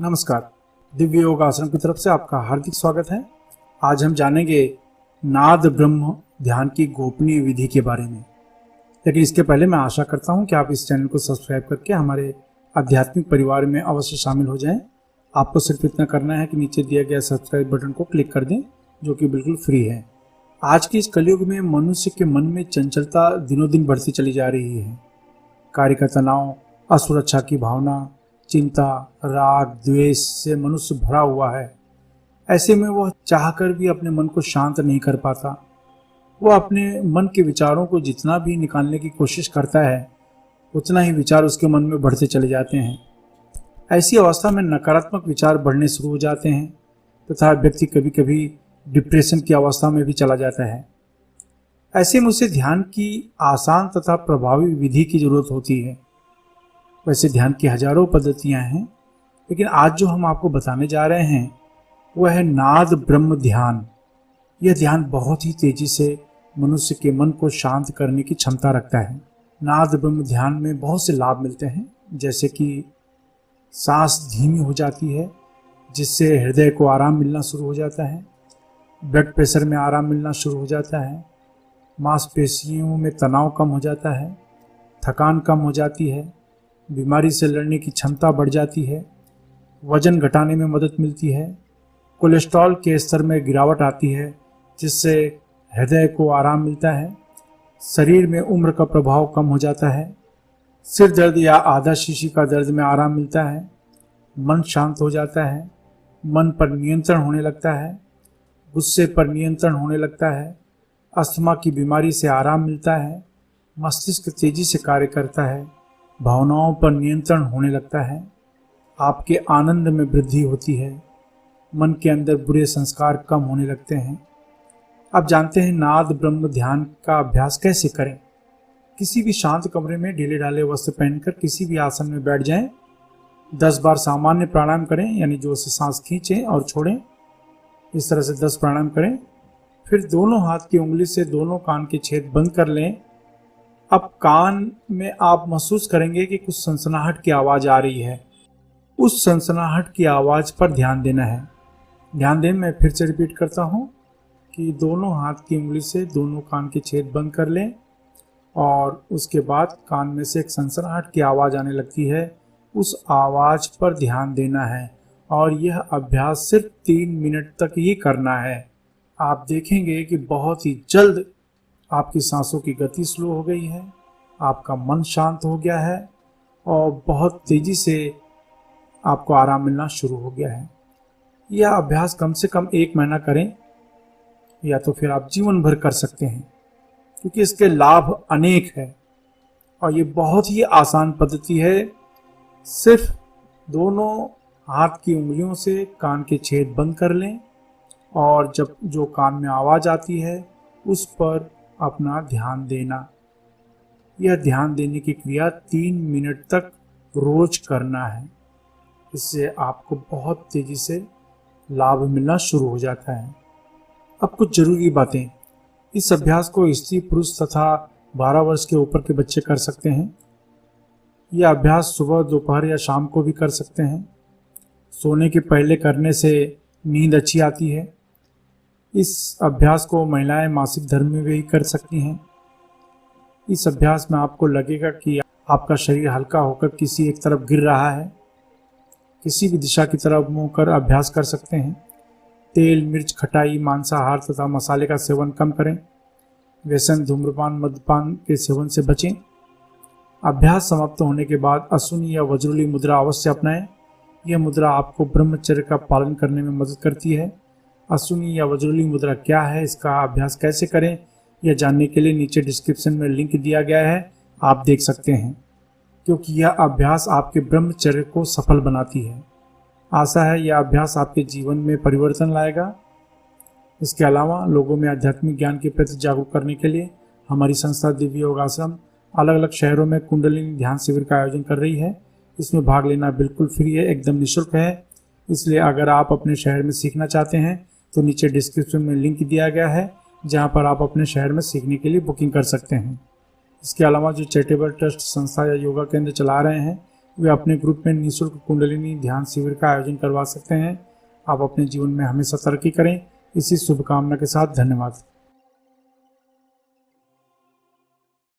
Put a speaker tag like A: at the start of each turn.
A: नमस्कार। दिव्य योग आश्रम की तरफ से आपका हार्दिक स्वागत है। आज हम जानेंगे नाद ब्रह्म ध्यान की गोपनीय विधि के बारे में। लेकिन इसके पहले मैं आशा करता हूं कि आप इस चैनल को सब्सक्राइब करके हमारे आध्यात्मिक परिवार में अवश्य शामिल हो जाएं। आपको सिर्फ इतना करना है कि नीचे दिया गया सब्सक्राइब बटन को क्लिक कर दें, जो कि बिल्कुल फ्री है। आज के इस कलयुग में मनुष्य के मन में चंचलता दिनों दिन बढ़ती चली जा रही है। कार्य का तनाव, असुरक्षा की भावना, चिंता, राग, द्वेष से मनुष्य भरा हुआ है। ऐसे में वह चाहकर भी अपने मन को शांत नहीं कर पाता। वह अपने मन के विचारों को जितना भी निकालने की कोशिश करता है, उतना ही विचार उसके मन में बढ़ते चले जाते हैं। ऐसी अवस्था में नकारात्मक विचार बढ़ने शुरू हो जाते हैं तथा व्यक्ति कभी कभी डिप्रेशन की अवस्था में भी चला जाता है। ऐसे में उसे ध्यान की आसान तथा प्रभावी विधि की जरूरत होती है। वैसे ध्यान की हजारों पद्धतियां हैं, लेकिन आज जो हम आपको बताने जा रहे हैं वह है नाद ब्रह्म ध्यान। यह ध्यान बहुत ही तेजी से मनुष्य के मन को शांत करने की क्षमता रखता है। नाद ब्रह्म ध्यान में बहुत से लाभ मिलते हैं, जैसे कि सांस धीमी हो जाती है, जिससे हृदय को आराम मिलना शुरू हो जाता है। ब्लड प्रेशर में आराम मिलना शुरू हो जाता है। मांसपेशियों में तनाव कम हो जाता है। थकान कम हो जाती है। बीमारी से लड़ने की क्षमता बढ़ जाती है। वजन घटाने में मदद मिलती है। कोलेस्ट्रॉल के स्तर में गिरावट आती है, जिससे हृदय को आराम मिलता है। शरीर में उम्र का प्रभाव कम हो जाता है। सिर दर्द या आधा शीशी का दर्द में आराम मिलता है। मन शांत हो जाता है। मन पर नियंत्रण होने लगता है। गुस्से पर नियंत्रण होने लगता है। अस्थमा की बीमारी से आराम मिलता है। मस्तिष्क तेजी से कार्य करता है। भावनाओं पर नियंत्रण होने लगता है। आपके आनंद में वृद्धि होती है। मन के अंदर बुरे संस्कार कम होने लगते हैं। अब जानते हैं नाद ब्रह्म ध्यान का अभ्यास कैसे करें। किसी भी शांत कमरे में ढीले ढाले वस्त्र पहनकर किसी भी आसन में बैठ जाएं। 10 बार सामान्य प्राणायाम करें, यानी जोर से सांस खींचें और छोड़ें। इस तरह से 10 प्राणायाम करें। फिर दोनों हाथ की उंगली से दोनों कान के छेद बंद कर लें। अब कान में आप महसूस करेंगे कि कुछ सनसनाहट की आवाज़ आ रही है। उस सनसनाहट की आवाज़ पर ध्यान देना है। ध्यान दें, मैं फिर से रिपीट करता हूँ कि दोनों हाथ की उंगली से दोनों कान के छेद बंद कर लें और उसके बाद कान में से एक सनसनाहट की आवाज़ आने लगती है। उस आवाज़ पर ध्यान देना है और यह अभ्यास सिर्फ 3 मिनट तक ही करना है। आप देखेंगे कि बहुत ही जल्द आपकी सांसों की गति स्लो हो गई है, आपका मन शांत हो गया है और बहुत तेज़ी से आपको आराम मिलना शुरू हो गया है। यह अभ्यास कम से कम 1 महीना करें, या तो फिर आप जीवन भर कर सकते हैं, क्योंकि इसके लाभ अनेक हैं और ये बहुत ही आसान पद्धति है। सिर्फ दोनों हाथ की उंगलियों से कान के छेद बंद कर लें और जब जो कान में आवाज़ आती है उस पर अपना ध्यान देना। यह ध्यान देने की क्रिया 3 मिनट तक रोज करना है। इससे आपको बहुत तेजी से लाभ मिलना शुरू हो जाता है। अब कुछ जरूरी बातें। इस अभ्यास को स्त्री, पुरुष तथा 12 वर्ष के ऊपर के बच्चे कर सकते हैं। यह अभ्यास सुबह, दोपहर या शाम को भी कर सकते हैं। सोने के पहले करने से नींद अच्छी आती है। इस अभ्यास को महिलाएं मासिक धर्म में भी कर सकती हैं। इस अभ्यास में आपको लगेगा कि आपका शरीर हल्का होकर किसी एक तरफ गिर रहा है। किसी भी दिशा की तरफ मुंह कर अभ्यास कर सकते हैं। तेल, मिर्च, खटाई, मांसाहार तथा मसाले का सेवन कम करें। व्यसन, धूम्रपान, मद्यपान के सेवन से बचें। अभ्यास समाप्त होने के बाद अश्विनी या वज्रली मुद्रा अवश्य अपनाएं। यह मुद्रा आपको ब्रह्मचर्य का पालन करने में मदद करती है। अश्विनी या वज्रली मुद्रा क्या है, इसका अभ्यास कैसे करें, यह जानने के लिए नीचे डिस्क्रिप्शन में लिंक दिया गया है, आप देख सकते हैं, क्योंकि यह अभ्यास आपके ब्रह्मचर्य को सफल बनाती है। आशा है यह अभ्यास आपके जीवन में परिवर्तन लाएगा। इसके अलावा लोगों में आध्यात्मिक ज्ञान के प्रति जागरूक करने के लिए हमारी संस्था दिव्य योग आश्रम अलग अलग शहरों में कुंडलिनी ध्यान शिविर का आयोजन कर रही है। इसमें भाग लेना बिल्कुल फ्री है, एकदम निःशुल्क है। इसलिए अगर आप अपने शहर में सीखना चाहते हैं तो नीचे डिस्क्रिप्शन में लिंक दिया गया है, जहां पर आप अपने शहर में सीखने के लिए बुकिंग कर सकते हैं। इसके अलावा जो चैरिटेबल ट्रस्ट संस्था या योगा केंद्र चला रहे हैं वे अपने ग्रुप में निःशुल्क कुंडलिनी ध्यान शिविर का आयोजन करवा सकते हैं। आप अपने जीवन में हमेशा तरक्की करें। इसी शुभकामना के साथ धन्यवाद।